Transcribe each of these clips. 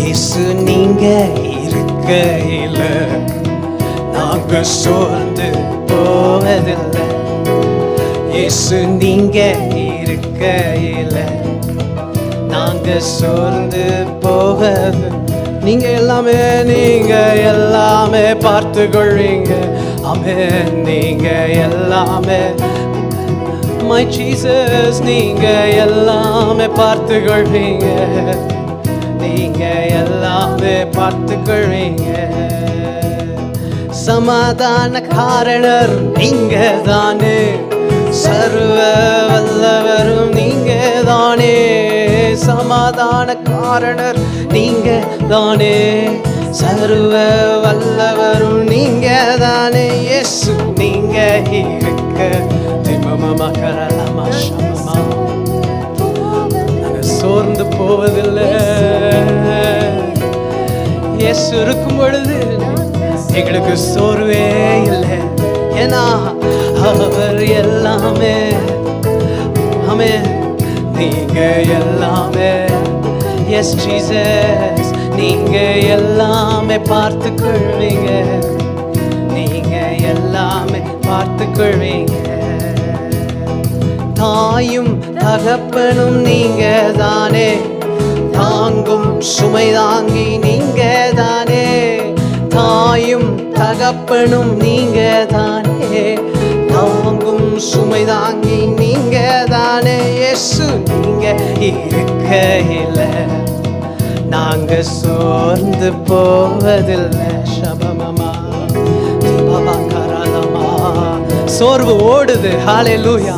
இயேசு நீங்க இருக்கையில நாங்க சோர்ந்து போவதில்லை. இயேசு நீங்க இருக்கையில நாங்க சோர்ந்து போவது. நீங்க எல்லாமே பார்த்து கொள்வீங்க. ஆமென். நீங்க எல்லாமே my Jesus, நீங்க எல்லாமே பார்த்து கொள்வீங்க. நீங்க எல்லாமே பார்த்து கொள்வீங்க. சமாதான காரணர் நீங்க தானே, சர்வ வல்லவரும் நீங்க தானே. சமாதான காரணர் நீங்க தானே, சர்வ வல்லவரும் நீங்க தானே. இயேசு நீங்க இருக்க நாங்க சோர்ந்து போவதில்லை. இயேசு இருக்கும் பொழுது எங்களுக்கு சோர்வே இல்லை. ஏன்னா அவர் எல்லாமே. ஆமென். நீங்க எல்லாமே. எஸ் ஜீசஸ், நீங்க எல்லாமே பார்த்து கொள்வீங்க. நீங்க எல்லாமே பார்த்து கொள்வீங்க. தாயும் தகப்பனும் நீங்க தானே, தாங்கும் சுமை தாங்கி நீங்க தானே. தாயும் தகப்பனும் நீங்க தானே, தாங்கும் சுமை தாங்கி நீங்க தானே. இயேசு நீங்க இருக்கையில நாங்க சோர்ந்து போவதில்லை. சபமமா பாபா கரலமா. சோர்வு ஓடுது. ஹல்லேலூயா.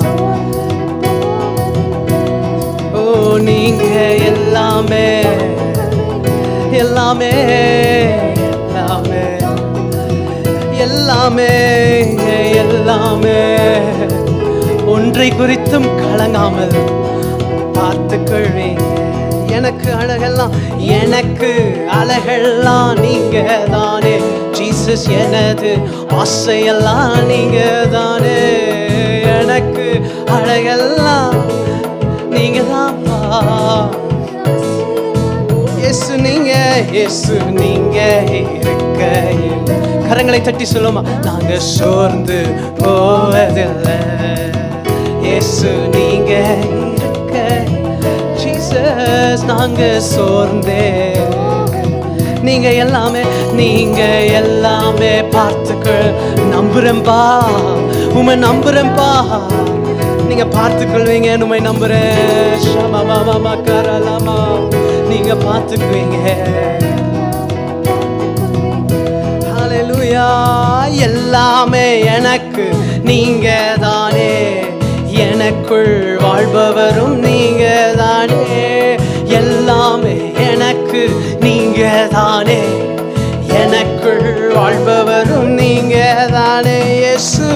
ஓ நீங்க எல்லாமே எல்லாமே எல்லாமே எல்லாமே எல்லாமே ஒன்றை குறித்தும் கலங்காமல் பார்த்து கொள்வீங்க. எனக்கு அழகெல்லாம் நீங்க தானே. ஜீசஸ் எனது ஆசையெல்லாம் நீங்க தானே. எனக்கு அழகெல்லாம் நீங்க தான்ப்பா. இயேசு நீங்க இருக்கையில் கரங்களை தட்டி சொல்லுமா, நாங்க சோர்ந்து போவதில்லை. இயேசு நீங்க இருக்க. ஜீசஸ் நாங்க சோர்ந்தே. நீங்க எல்லாமே பார்த்துக்க. நம்புறேன்பா, உமை நம்புறேன்பா. நீங்க பார்த்துக்கொள்வீங்க. உமை நம்புறேன். ஷமமா கரலமா. நீங்க பார்த்துக்குவீங்க. ஹல்லேலூயா. எல்லாமே எனக்கு நீங்க தானே, எனக்குள் வாழ்பவரும் நீங்க தானே. எல்லாமே எனக்கு நீங்க தானே, எனக்குள் வாழ்பவரும் நீங்க தானே. இயேசு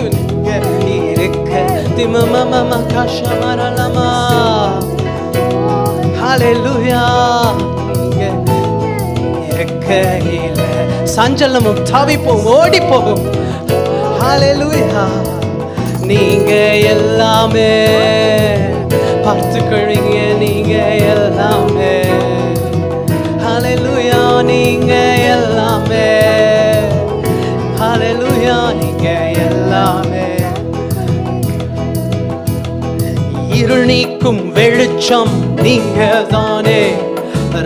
நீங்க இருக்க. திமமம கஷமரலமா. ஹல்லேலூயா. நீங்க இருக்கையில சஞ்சலமும் தவிப்பும் ஓடி போகும். ஹல்லேலூயா. நீங்க எல்லாமே பார்த்துக்கொள்வீங்க. நீங்க எல்லாமே. ஹல்லேலூயா. நீங்க எல்லாமே. ஹல்லேலூயா. நீங்க எல்லாமே. இருள் நீக்கும் வெளிச்சம் நீங்க தானே,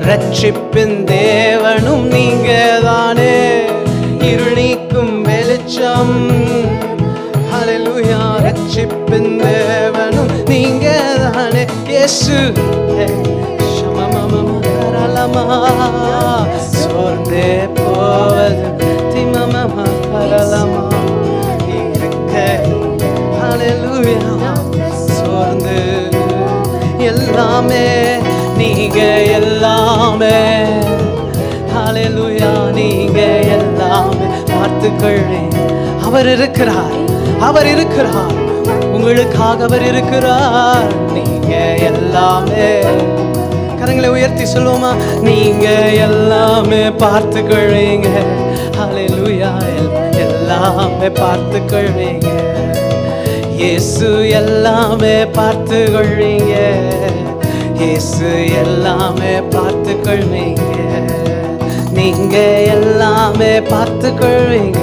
ரட்சிப்பின் தேவனும் நீங்க தானே. இருள் நீக்கும் வெளிச்சம். ஹல்லேலூயா. ரட்சிப்பின் தேவனும் நீங்க தானே. இயேசு ஷமமமரலமா. சோர்ந்தே போவது திமமம கரலமா இருக்க. ஹல்லேலூயா. சோர்ந்து எல்லாமே நீங்க எல்லாமே. ஹல்லேலூயா. நீங்க எல்லாமே பார்த்துக்கொள்வீங்க. அவர் இருக்கிறார். அவர் இருக்கிறார். உங்களுக்காக அவர் இருக்கிறார். நீங்க எல்லாமே. கரங்களை உயர்த்தி சொல்லுவோமா, நீங்க எல்லாமே பார்த்துக்கொள்வீங்க. ஹல்லேலூயா. எல்லாமே பார்த்துக்கொள்வீங்க. இயேசு எல்லாமே பார்த்துக்கொள்வீங்க. இயேசு எல்லாமே பார்த்துக்கொள்வீங்க. நீங்க எல்லாமே பார்த்துக்கொள்வீங்க,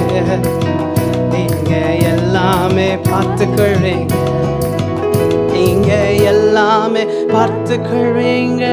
நீங்க எல்லாமே பார்த்துக்கொள்வீங்க, நீங்க எல்லாமே பார்த்துக்கொள்வீங்க.